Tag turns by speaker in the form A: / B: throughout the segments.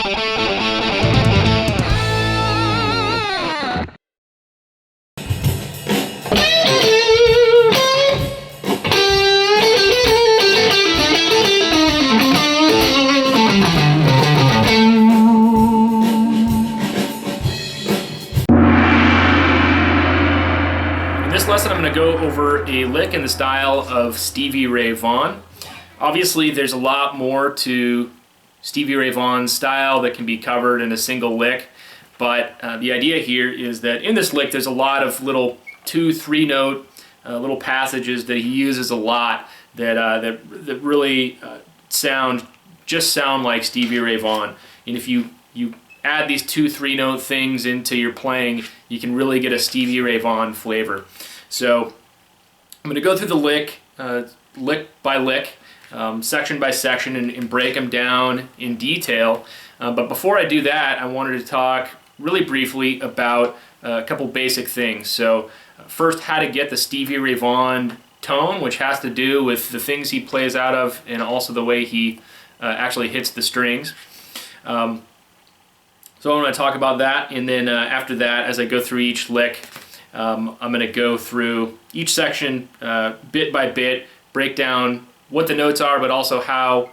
A: this lesson I'm going to go over a lick in the style of Stevie Ray Vaughan. Obviously there's a lot more to Stevie Ray Vaughan's style that can be covered in a single lick, but the idea here is that in this lick there's a lot of little 2-3 note little passages that he uses a lot that really sound like Stevie Ray Vaughan. And if you add these 2-3 note things into your playing, you can really get a Stevie Ray Vaughan flavor. So I'm going to go through the lick, lick by lick, section by section, and break them down in detail. But before I do that, I wanted to talk really briefly about a couple basic things. So first, how to get the Stevie Ray Vaughan tone, which has to do with the things he plays out of and also the way he actually hits the strings. So I want to talk about that, and then after that, as I go through each lick, I'm going to go through each section bit by bit, break down what the notes are, but also how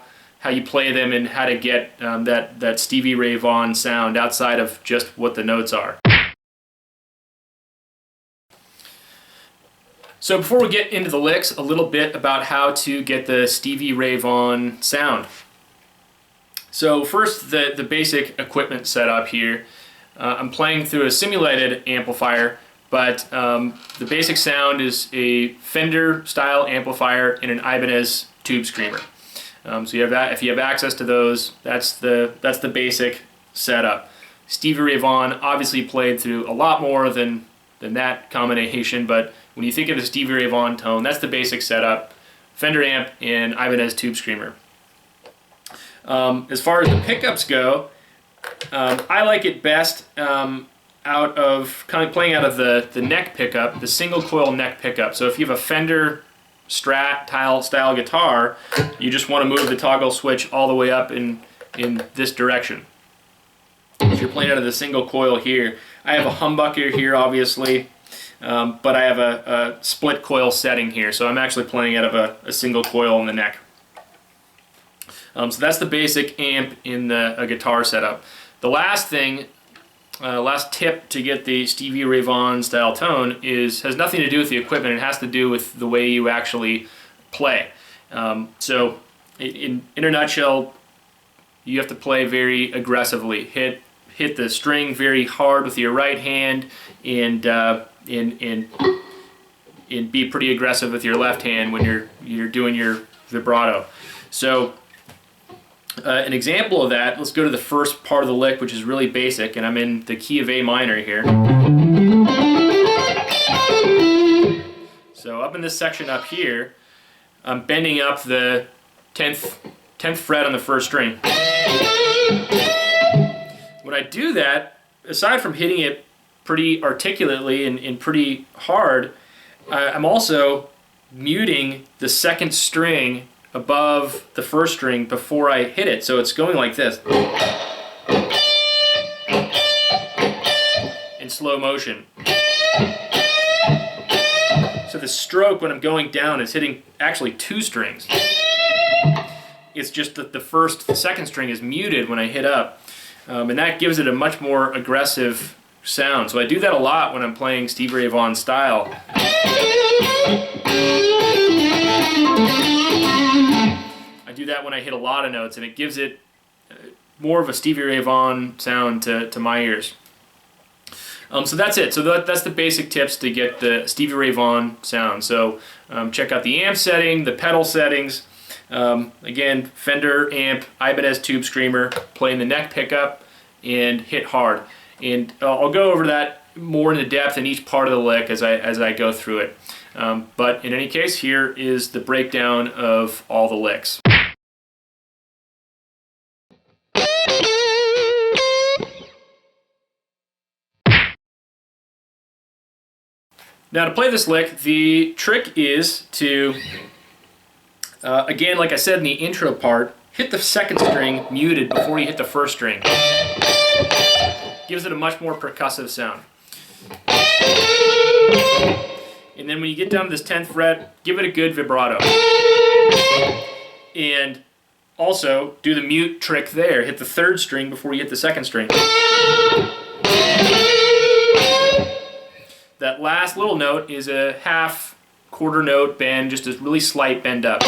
A: you play them and how to get that Stevie Ray Vaughan sound outside of just what the notes are. So before we get into the licks, a little bit about how to get the Stevie Ray Vaughan sound. So first, the basic equipment setup here. I'm playing through a simulated amplifier, but the basic sound is a Fender style amplifier and an Ibanez tube screamer. So you have that. If you have access to those, that's the basic setup. Stevie Ray Vaughan obviously played through a lot more than that combination, but when you think of the Stevie Ray Vaughan tone, that's the basic setup: Fender amp and Ibanez tube screamer. As far as the pickups go, I like it best out of kind of playing out of the neck pickup, the single coil neck pickup. So if you have a Fender Strat style guitar, you just want to move the toggle switch all the way up in this direction. So you're playing out of the single coil here. I have a humbucker here, obviously, but I have a split coil setting here, so I'm actually playing out of a single coil in the neck. So that's the basic amp in a guitar setup. The last thing, last tip to get the Stevie Ray Vaughan style tone has nothing to do with the equipment. It has to do with the way you actually play. So in a nutshell, you have to play very aggressively. Hit the string very hard with your right hand, and be pretty aggressive with your left hand when you're doing your vibrato. So an example of that, let's go to the first part of the lick, which is really basic, and I'm in the key of A minor here. So up in this section up here, I'm bending up the 10th fret on the first string. When I do that, aside from hitting it pretty articulately and pretty hard, I'm also muting the second string above the first string before I hit it. So it's going like this in slow motion. So the stroke when I'm going down is hitting actually 2 strings. It's just that the second string is muted when I hit up, and that gives it a much more aggressive sound. So I do that a lot when I'm playing Stevie Ray Vaughan style. I do that when I hit a lot of notes, and it gives it more of a Stevie Ray Vaughan sound to my ears. So that's it. So that's the basic tips to get the Stevie Ray Vaughan sound. So check out the amp setting, the pedal settings. Again, Fender amp, Ibanez tube screamer, playing the neck pickup, and hit hard. And I'll go over that more into depth in each part of the lick as I go through it. But in any case, here is the breakdown of all the licks. Now to play this lick, the trick is to, again, like I said in the intro part, hit the second string muted before you hit the first string. Gives it a much more percussive sound. And then when you get down to this 10th fret, give it a good vibrato. And also do the mute trick there. Hit the third string before you hit the second string. That last little note is a half quarter note bend, just a really slight bend up.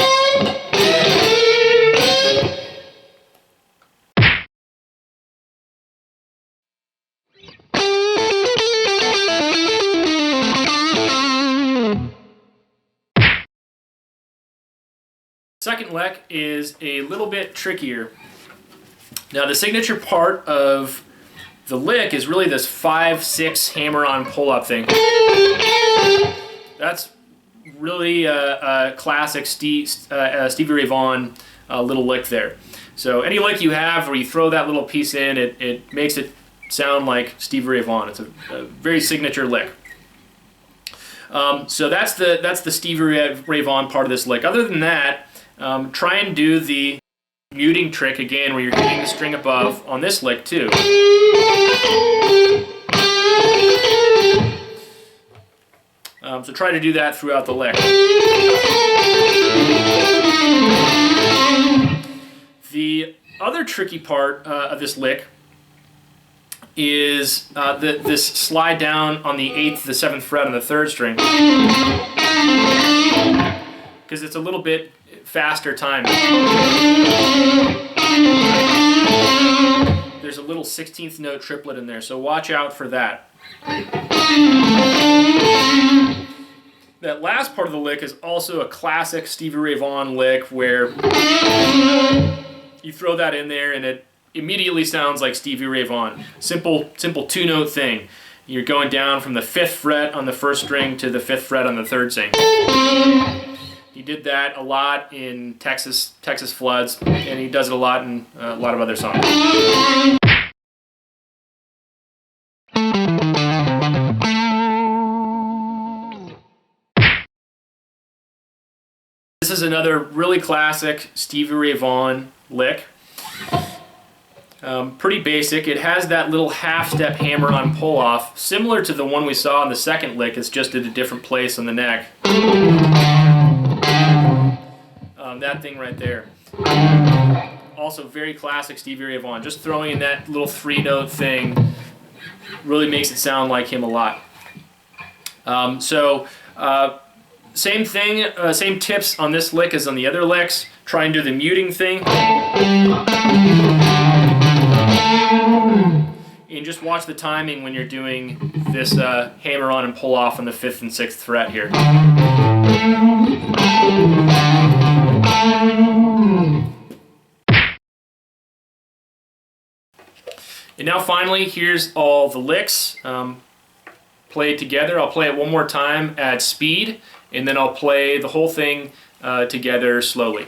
A: Second lick is a little bit trickier. Now the signature part of the lick is really this 5/6 hammer-on pull-up thing. That's really a classic Stevie Ray Vaughan little lick there. So any lick you have where you throw that little piece in, it makes it sound like Stevie Ray Vaughan. It's a very signature lick. So that's the Stevie Ray Vaughan part of this lick. Other than that, try and do the muting trick again where you're hitting the string above on this lick too. So try to do that throughout the lick. The other tricky part of this lick is this slide down on the 8th, the 7th fret on the 3rd string. Because it's a little bit faster timing. There's a little 16th note triplet in there, so watch out for that. That last part of the lick is also a classic Stevie Ray Vaughan lick where you throw that in there and it immediately sounds like Stevie Ray Vaughan. Simple 2-note thing. You're going down from the 5th fret on the 1st string to the 5th fret on the 3rd string. He did that a lot in Texas Floods, and he does it a lot in a lot of other songs. This is another really classic Stevie Ray Vaughan lick. Pretty basic. It has that little half-step hammer-on pull-off, similar to the one we saw in the second lick. It's just at a different place on the neck. That thing right there. Also very classic Stevie Ray Vaughan. Just throwing in that little 3-note thing really makes it sound like him a lot. Same thing, same tips on this lick as on the other licks. Try and do the muting thing. And just watch the timing when you're doing this hammer on and pull off on the 5th and 6th fret here. And now finally, here's all the licks played together. I'll play it one more time at speed, and then I'll play the whole thing together slowly.